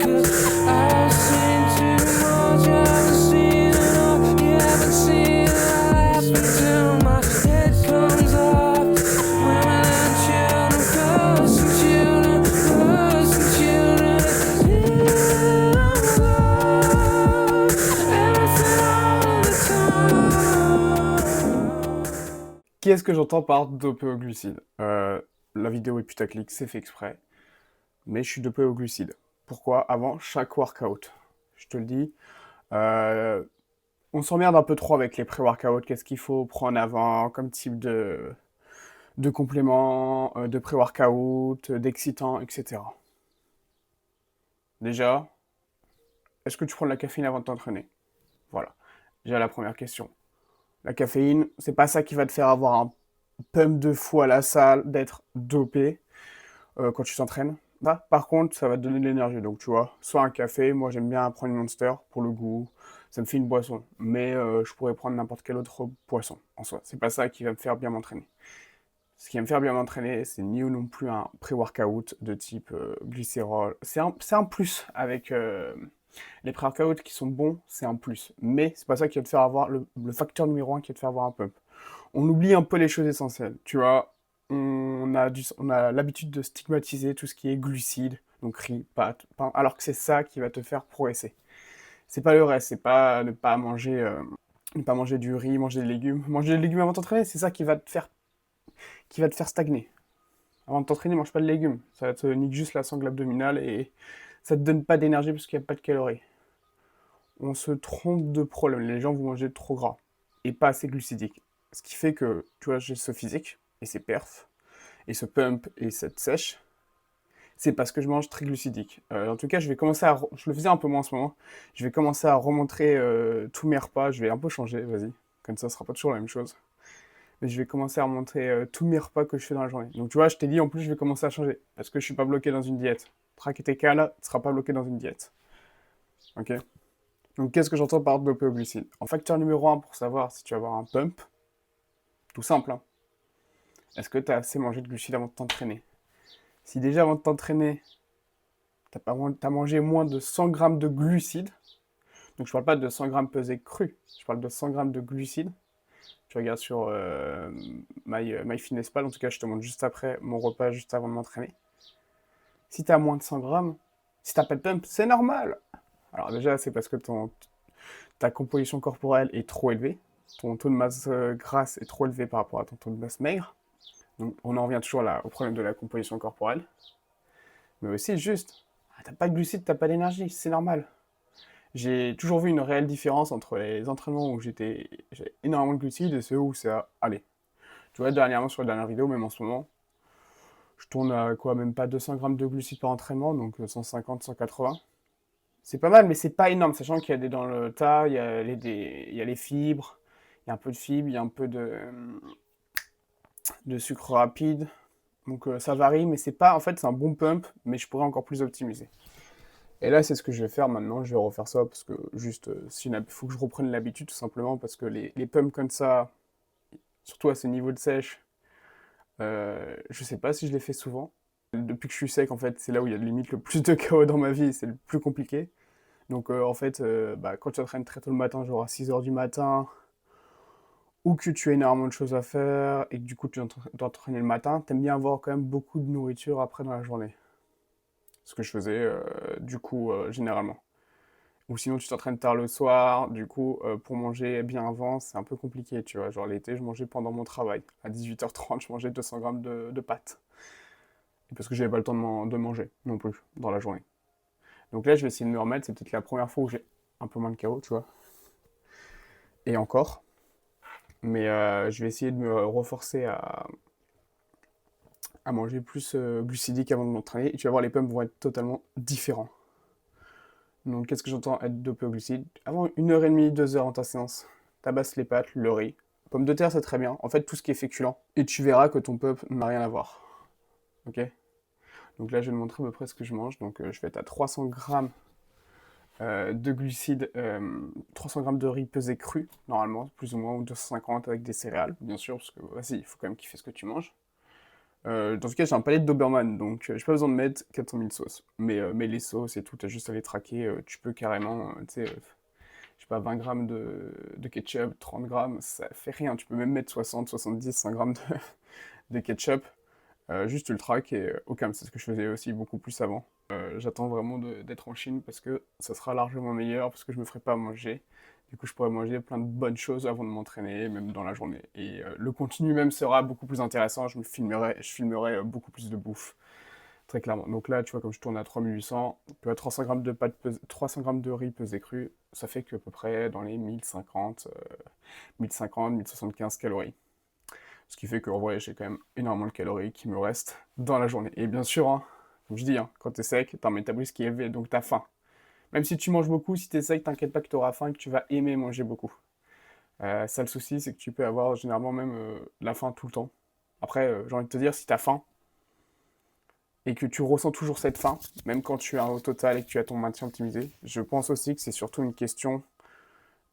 'cause I've seen too much, I've seen it all. You haven't seen it happen till my head comes off. Women and children, cussing children, cussing children. Everything all the time. Qu'est-ce que j'entends par dopé au glucides? La vidéo est putaclic, c'est fait exprès. Mais je suis dopé au glucides. Pourquoi? Avant chaque workout. Je te le dis. On s'emmerde un peu trop avec les pré-workouts. Qu'est-ce qu'il faut prendre avant comme type de complément, de pré-workout, d'excitant, etc. Déjà, est-ce que tu prends de la caféine avant de t'entraîner? Voilà. Déjà la première question. La caféine, c'est pas ça qui va te faire avoir un pump de fou à la salle, d'être dopé quand tu t'entraînes. Bah, par contre, ça va te donner de l'énergie. Donc, tu vois, soit un café, moi j'aime bien prendre une Monster pour le goût, ça me fait une boisson. Mais je pourrais prendre n'importe quel autre boisson en soi. C'est pas ça qui va me faire bien m'entraîner. Ce qui va me faire bien m'entraîner, c'est ni ou non plus un pré-workout de type glycérol. C'est un plus avec les pré-workouts qui sont bons, c'est un plus. Mais c'est pas ça qui va te faire avoir le facteur numéro un qui va te faire avoir un pump. On oublie un peu les choses essentielles. Tu vois, on a l'habitude de stigmatiser tout ce qui est glucides, donc riz, pâtes, pain, alors que c'est ça qui va te faire progresser. C'est pas le reste, c'est pas ne pas manger du riz, manger des légumes. Manger des légumes avant de t'entraîner, c'est ça qui va te faire stagner. Avant de t'entraîner, mange pas de légumes. Ça te nique juste la sangle abdominale et ça te donne pas d'énergie parce qu'il n'y a pas de calories. On se trompe de problème. Les gens vont manger trop gras et pas assez glucidique. Ce qui fait que, tu vois, j'ai ce physique et ces perfs et ce pump et cette sèche, c'est parce que je mange très glucidique. En tout cas, je le faisais un peu moins en ce moment. Je vais commencer à remontrer tous mes repas. Je vais un peu changer, vas-y. Comme ça sera pas toujours la même chose. Mais je vais commencer à remontrer tous mes repas que je fais dans la journée. Donc tu vois, je t'ai dit, en plus, je vais commencer à changer. Parce que je suis pas bloqué dans une diète. Traque tes cas là, tu seras pas bloqué dans une diète. Ok? Donc qu'est-ce que j'entends par dopé au glucides? En facteur numéro un pour savoir si tu vas avoir un pump, tout simple, hein. Est-ce que tu as assez mangé de glucides avant de t'entraîner? Si déjà avant de t'entraîner, t'as mangé moins de 100 grammes de glucides, donc je parle pas de 100 grammes pesés crus, je parle de 100 grammes de glucides. Tu regardes sur MyFitnessPal, en tout cas je te montre juste après mon repas, juste avant de m'entraîner. Si tu as moins de 100 grammes, si t'as pas de pump, c'est normal. Alors déjà, c'est parce que ta composition corporelle est trop élevée, ton taux de masse grasse est trop élevé par rapport à ton taux de masse maigre. Donc on en revient toujours là au problème de la composition corporelle. Mais aussi juste, t'as pas de glucides, t'as pas d'énergie, c'est normal. J'ai toujours vu une réelle différence entre les entraînements où j'avais énormément de glucides et ceux où ça allait. Tu vois, dernièrement sur la dernière vidéo, même en ce moment, je tourne à quoi, même pas 200 grammes de glucides par entraînement, donc 150, 180. C'est pas mal, mais c'est pas énorme, sachant qu'il y a dans le tas, il y a les fibres, il y a un peu de fibres, il y a un peu de sucre rapide. Donc ça varie, mais c'est pas, en fait, c'est un bon pump, mais je pourrais encore plus optimiser. Et là, c'est ce que je vais faire maintenant. Je vais refaire ça parce que juste, il faut que je reprenne l'habitude tout simplement parce que les pumps comme ça, surtout à ce niveau de sèche, je sais pas si je les fais souvent. Depuis que je suis sec, en fait, c'est là où il y a limite le plus de chaos dans ma vie et c'est le plus compliqué. Donc en fait, bah, quand tu t'entraînes très tôt le matin, genre à 6 h du matin, ou que tu as énormément de choses à faire et que du coup tu dois t'entraîner le matin, t'aimes bien avoir quand même beaucoup de nourriture après dans la journée. Ce que je faisais du coup généralement. Ou sinon tu t'entraînes tard le soir, du coup pour manger bien avant c'est un peu compliqué, tu vois. Genre l'été je mangeais pendant mon travail. À 18 h 30 je mangeais 200 grammes de pâtes. Parce que j'avais pas le temps de manger non plus dans la journée. Donc là je vais essayer de me remettre, c'est peut-être la première fois où j'ai un peu moins de chaos, tu vois. Et encore. Mais je vais essayer de me reforcer à manger plus glucidique avant de m'entraîner. Et tu vas voir les pumps vont être totalement différents. Donc, qu'est-ce que j'entends être dopé au glucides? Avant 1 h 30, 2 heures en ta séance, tabasses les pâtes, le riz. Pomme de terre, c'est très bien. En fait, tout ce qui est féculent. Et tu verras que ton pump n'a rien à voir. Ok? Donc là, je vais te montrer à peu près ce que je mange. Donc, je vais être à 300 grammes de glucides, 300 grammes de riz pesé cru, normalement, plus ou moins, ou 250 avec des céréales, bien sûr, parce que vas-y, il faut quand même kiffer ce que tu manges. Dans ce cas, j'ai un palette Doberman, donc j'ai pas besoin de mettre 400 000 sauces. Mais les sauces et tout, t'as juste à les traquer. Tu peux carrément, tu sais, je sais pas, 20 grammes de ketchup, 30 grammes, ça fait rien. Tu peux même mettre 60, 70, 100 grammes de ketchup. Juste tu le traques et au calme, c'est ce que je faisais aussi beaucoup plus avant. J'attends vraiment d'être en Chine parce que ça sera largement meilleur, parce que je me ferai pas à manger. Du coup, je pourrais manger plein de bonnes choses avant de m'entraîner, même dans la journée. Et le contenu même sera beaucoup plus intéressant. Je filmerai beaucoup plus de bouffe, très clairement. Donc là, tu vois, comme je tourne à 3800, tu vois, 300 grammes de pâtes 300 grammes de riz pesé cru, ça fait qu'à peu près dans les 1050, 1075 calories. Ce qui fait qu'en vrai, j'ai quand même énormément de calories qui me restent dans la journée. Et bien sûr, hein, comme je dis, hein, quand t'es sec, t'as un métabolisme qui est élevé, donc t'as faim. Même si tu manges beaucoup, si t'es sec, t'inquiète pas que t'auras faim et que tu vas aimer manger beaucoup. Ça, le souci, c'est que tu peux avoir généralement même la faim tout le temps. Après, j'ai envie de te dire, si t'as faim et que tu ressens toujours cette faim, même quand tu es au total et que tu as ton maintien optimisé, je pense aussi que c'est surtout une question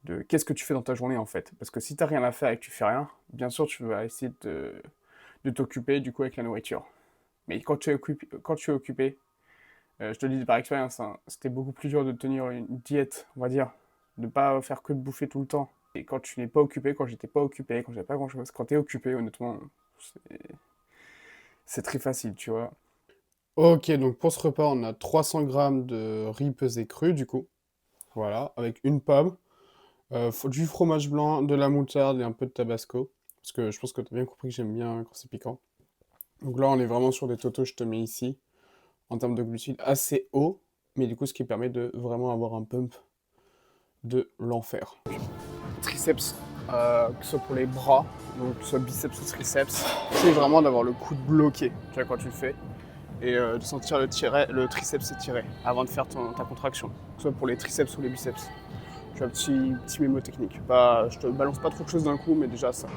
de qu'est-ce que tu fais dans ta journée en fait. Parce que si t'as rien à faire et que tu fais rien, bien sûr, tu vas essayer de t'occuper du coup avec la nourriture. Mais quand tu es occupé, je te le dis par expérience, hein, c'était beaucoup plus dur de tenir une diète, on va dire, de pas faire que de bouffer tout le temps. Et quand tu n'es pas occupé, quand j'étais pas occupé, quand j'avais pas grand-chose, quand t'es occupé, honnêtement, c'est c'est très facile, tu vois. Ok, donc pour ce repas, on a 300 grammes de riz pesé cru, du coup. Voilà, avec une pomme, du fromage blanc, de la moutarde et un peu de tabasco. Parce que je pense que tu as bien compris que j'aime bien quand c'est piquant. Donc là, on est vraiment sur des totaux, je te mets ici, en termes de glucides assez haut, mais du coup, ce qui permet de vraiment avoir un pump de l'enfer. Triceps, que ce soit pour les bras, donc que ce soit biceps ou triceps, c'est vraiment d'avoir le coude bloqué, tu vois, quand tu le fais, et de sentir le triceps s'étirer avant de faire ta contraction, que ce soit pour les triceps ou les biceps. Tu vois, petit mémo technique. Je te balance pas trop de choses d'un coup, mais déjà ça.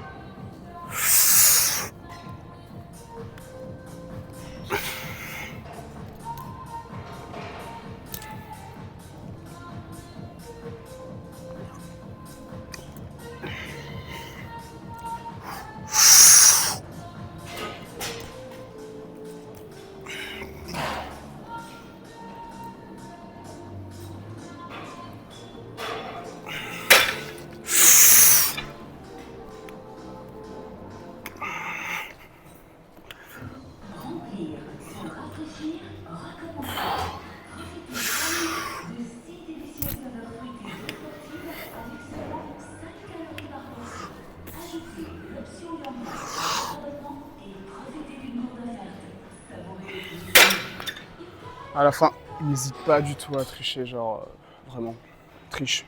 À la fin, n'hésite pas du tout à tricher, genre vraiment, triche.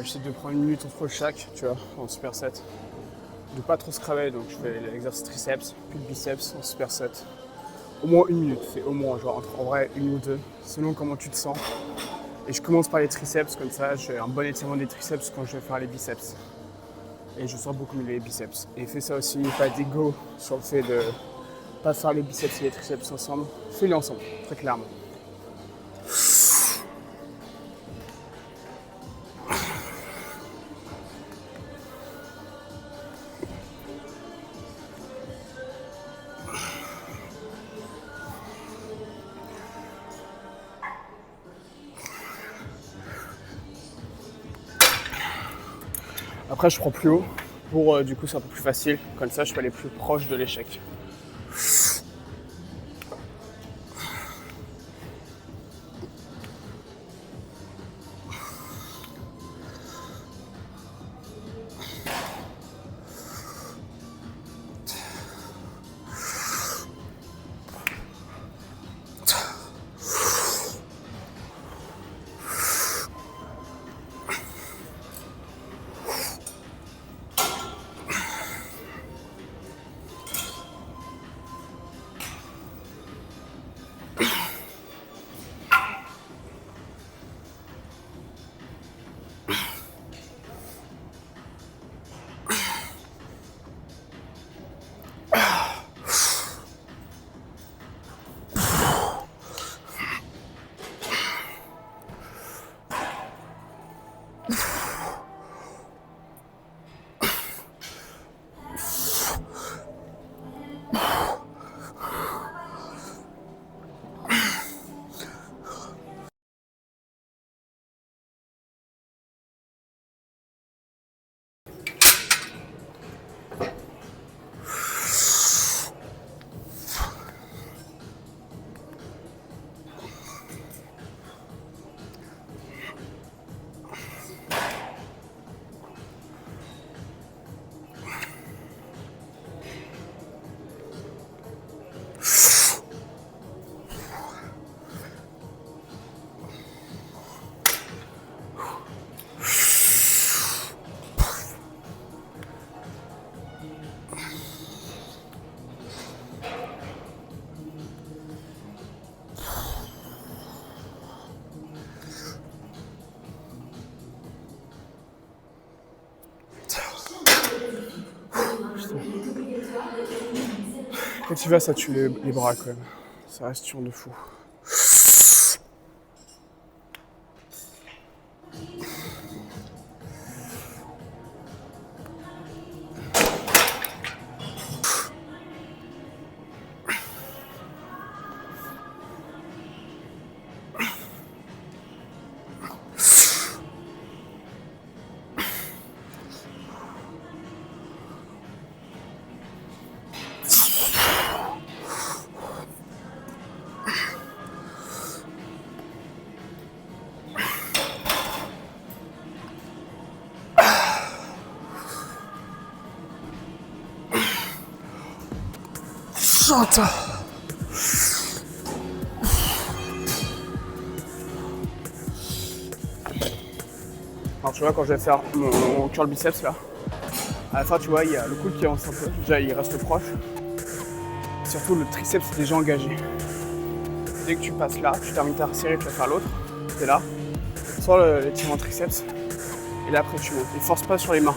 J'essaie de prendre une minute entre chaque, tu vois, en superset. De pas trop se cramer, donc je fais l'exercice triceps, puis le biceps en superset. Au moins une minute, c'est au moins, genre en vrai une ou deux, selon comment tu te sens. Et je commence par les triceps, comme ça j'ai un bon étirement des triceps quand je vais faire les biceps. Et je sens beaucoup mieux les biceps. Et fais ça aussi, pas d'ego sur le fait de pas faire les biceps et les triceps ensemble. Fais-les ensemble, très clairement. Après, je prends plus haut pour du coup c'est un peu plus facile. Comme ça, je peux aller plus proche de l'échec. fou. Quand tu vas, ça tue les bras quand même. Ça reste dur de fou. Chante. Alors tu vois, quand je vais faire mon curl biceps là, à la fin tu vois, il y a le coude qui avance un peu, déjà il reste proche. Surtout le triceps est déjà engagé. Dès que tu passes là, tu termines ta série, tu vas faire l'autre, t'es là, sors l'étirement triceps, et là après tu montes. Et force pas sur les mains.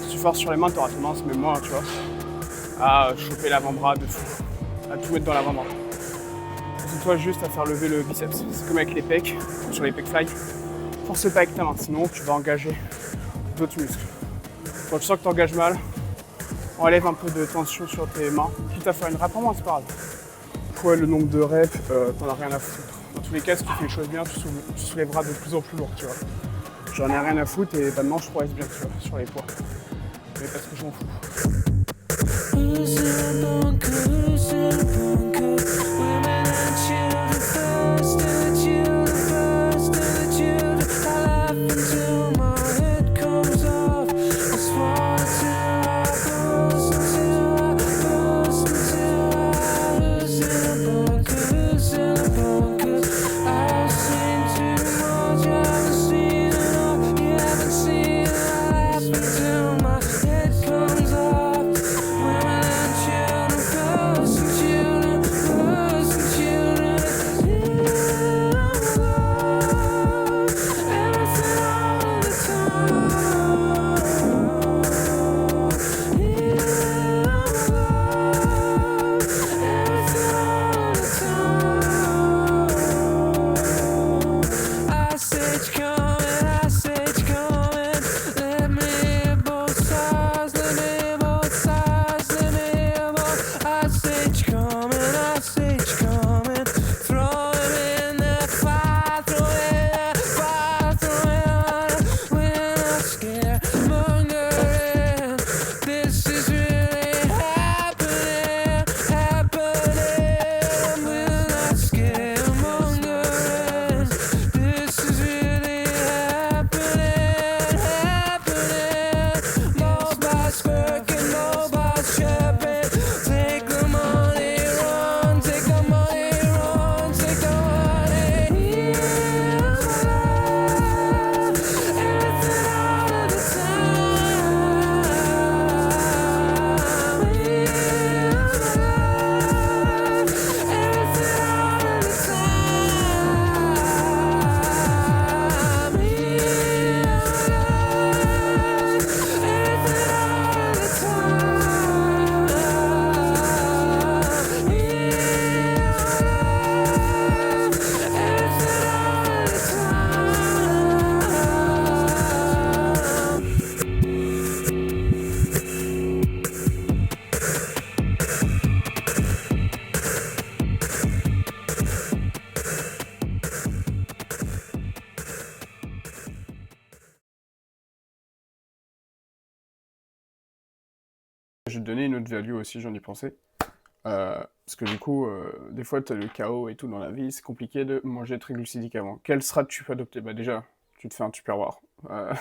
Si tu forces sur les mains, tu auras tendance, même moi, tu vois, à choper l'avant-bras de fou, à tout mettre dans l'avant-bras. Concentre-toi juste à faire lever le biceps. C'est comme avec les pecs, sur les pec fly. Force pas avec ta main, sinon tu vas engager d'autres muscles. Quand tu sens que tu engages mal, enlève un peu de tension sur tes mains, quitte à faire une rep en moins, c'est pas grave. Ouais, le nombre de reps, t'en as rien à foutre. Dans tous les cas, si tu fais les choses bien, tu soulèveras de plus en plus lourd, tu vois. J'en ai rien à foutre et maintenant je progresse bien, tu vois, sur les poids. Mais parce que je m'en fous. Who's in the bunker? Who's in the bunker? Women and children first, and the children first, and the children. I laugh until my head comes off. I swallow till I burst, until I burst, until I. Who's in the bunker? Who's in the bunker? I've seen too much, I haven't seen it all. You haven't seen it. I laugh until my head comes off. Je vais te donner une autre value aussi, j'en ai pensé. Parce que du coup, des fois, tu as le chaos et tout dans la vie, c'est compliqué de manger très glucidique avant. Quelle strat tu peux adopter? Bah déjà, tu te fais un tupperware. Par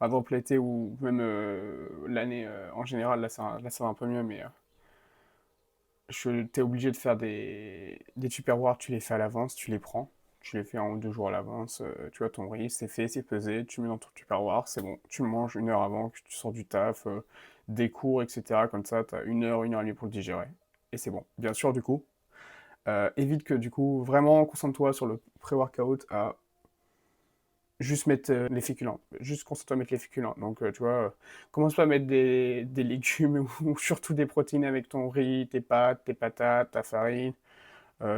exemple, l'été ou même l'année en général, là ça va un peu mieux, mais t'es obligé de faire des tupperwares, tu les fais à l'avance, tu les prends. Tu les fais 1 ou 2 jours à l'avance, tu vois, ton riz, c'est fait, c'est pesé, tu mets dans ton tupperware, c'est bon. Tu le manges 1 heure avant que tu sors du taf, des cours, etc. Comme ça, t'as 1 heure et demie pour le digérer. Et c'est bon. Bien sûr, du coup, évite que, du coup, vraiment, concentre-toi sur le pré-workout à juste mettre les féculents. Juste concentre-toi à mettre les féculents. Donc, tu vois, commence pas à mettre des légumes ou surtout des protéines avec ton riz, tes pâtes, tes patates, ta farine,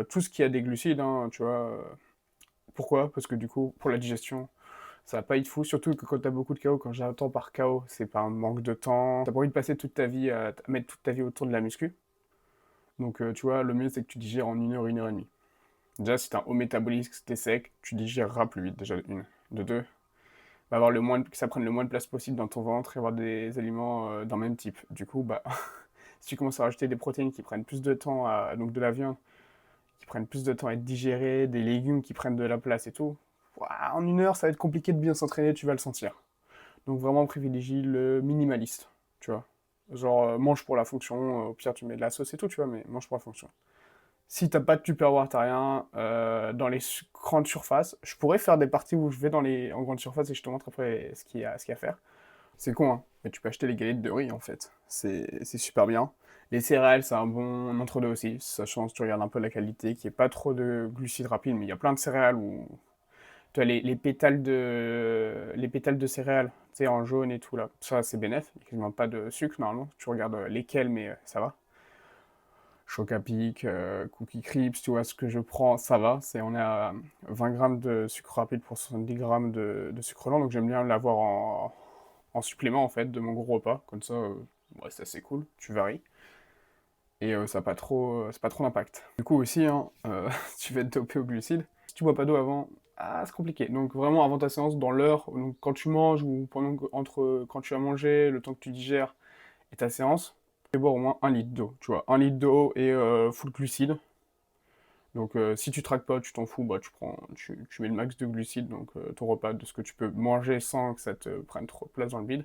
tout ce qui a des glucides, hein, tu vois. Pourquoi? Parce que du coup, pour la digestion, ça va pas être fou. Surtout que quand t'as beaucoup de chaos, quand j'entends par chaos, c'est pas un manque de temps. T'as pas envie de passer toute ta vie à mettre toute ta vie autour de la muscu. Donc, tu vois, le mieux, c'est que tu digères en 1 heure et demie. Déjà, si t'as un haut métabolisme, que t'es sec, tu digéreras plus vite, déjà, une. De deux, va avoir que ça prenne le moins de place possible dans ton ventre et avoir des aliments d'un même type. Du coup, bah, si tu commences à rajouter des protéines qui prennent plus de temps, donc de la viande, qui prennent plus de temps à être digérées, des légumes qui prennent de la place et tout, ouah, en 1 heure, ça va être compliqué de bien s'entraîner, tu vas le sentir. Donc vraiment, privilégie le minimaliste, tu vois. Genre, mange pour la fonction, au pire, tu mets de la sauce et tout, tu vois, mais mange pour la fonction. Si t'as pas de tupperware, t'as rien, dans les grandes surfaces, je pourrais faire des parties où je vais en grandes surfaces et je te montre après ce qu'il y a à faire. C'est con, hein, mais tu peux acheter les galettes de riz en fait. C'est super bien. Les céréales, c'est un bon entre-deux aussi, sachant que tu regardes un peu la qualité, qu'il n'y ait pas trop de glucides rapides, mais il y a plein de céréales où. Tu as les pétales de céréales, tu sais, en jaune et tout là. Ça, c'est bénef, il n'y a quasiment pas de sucre normalement. Tu regardes lesquels, mais ça va. Chocapic, Cookie Crisp, tu vois ce que je prends, ça va. On est à 20 grammes de sucre rapide pour 70 grammes de sucre lent, donc j'aime bien l'avoir en supplément en fait de mon gros repas. Comme ça, ouais, c'est assez cool, tu varies. Et ça n'a pas trop, c'est pas trop d'impact. Du coup aussi, hein, si tu vas être dopé aux glucides, si tu bois pas d'eau avant, ah, c'est compliqué. Donc vraiment avant ta séance, dans l'heure, donc quand tu manges ou entre quand tu as mangé, le temps que tu digères et ta séance, tu peux boire au moins 1 litre d'eau, tu vois. 1 litre d'eau et full glucides. Donc si tu traques pas, tu t'en fous, bah tu mets le max de glucides, donc ton repas de ce que tu peux manger sans que ça te prenne trop de place dans le bide.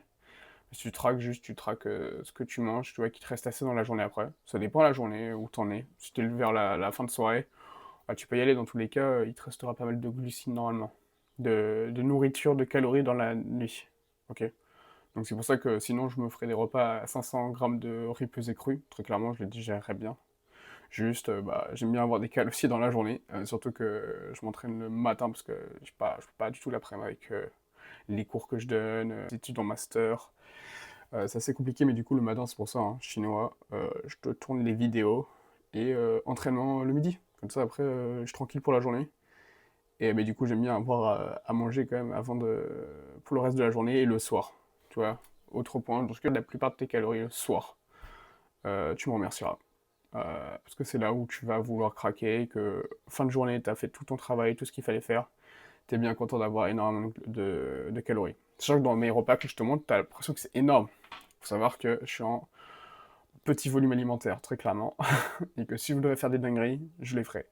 Si tu traques juste, tu traques ce que tu manges, tu vois, qu'il te reste assez dans la journée après. Ça dépend de la journée où t'en es. Si t'es vers la fin de soirée, bah, tu peux y aller dans tous les cas, il te restera pas mal de glucides normalement. De nourriture, de calories dans la nuit. Ok. Donc c'est pour ça que sinon je me ferais des repas à 500 grammes de riz pesé cru. Très clairement, je le digérerais bien. Juste, bah, j'aime bien avoir des cales aussi dans la journée. Surtout que je m'entraîne le matin parce que je peux pas du tout l'après-midi avec les cours que je donne, les études en master. C'est assez compliqué, mais du coup, le matin, c'est pour ça, hein, chinois. Je te tourne les vidéos et entraînement le midi. Comme ça, après, je suis tranquille pour la journée. Et mais du coup, j'aime bien avoir à manger quand même pour le reste de la journée et le soir. Tu vois, autre point, parce que la plupart de tes calories le soir, tu me remercieras. Parce que c'est là où tu vas vouloir craquer, que fin de journée, tu as fait tout ton travail, tout ce qu'il fallait faire. Tu es bien content d'avoir énormément de calories. Sachant que dans mes repas que je te montre, tu as l'impression que c'est énorme. Faut savoir que je suis en petit volume alimentaire, très clairement, et que si je voudrais faire des dingueries, je les ferais.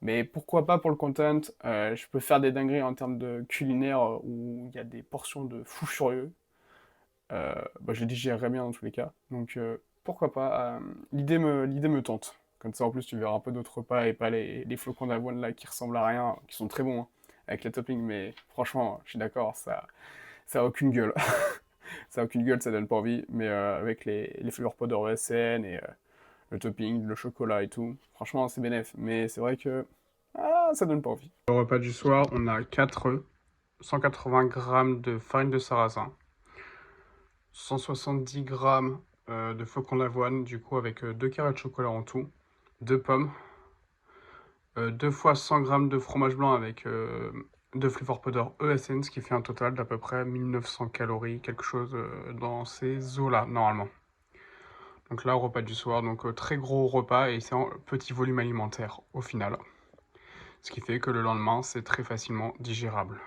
Mais pourquoi pas pour le content, je peux faire des dingueries en termes de culinaire où il y a des portions de fou furieux. Bah, je les digérerais bien dans tous les cas. Donc pourquoi pas, l'idée me tente. Comme ça en plus tu verras un peu d'autres repas et pas les flocons d'avoine là qui ressemblent à rien, qui sont très bons hein, avec les toppings, mais franchement, je suis d'accord, ça a aucune gueule. Ça a aucune gueule, ça donne pas envie, mais avec les flavor powder ESN et le topping, le chocolat et tout, franchement c'est bénef, mais c'est vrai que ça donne pas envie. Au repas du soir, on a 4 œufs, 180 grammes de farine de sarrasin, 170 grammes de flocons d'avoine, du coup avec 2 carrés de chocolat en tout, 2 pommes, 2 fois 100 grammes de fromage blanc avec de flavor powder ESN, ce qui fait un total d'à peu près 1900 calories, quelque chose dans ces eaux-là, normalement. Donc là, au repas du soir, donc très gros repas et c'est un petit volume alimentaire au final. Ce qui fait que le lendemain, c'est très facilement digérable.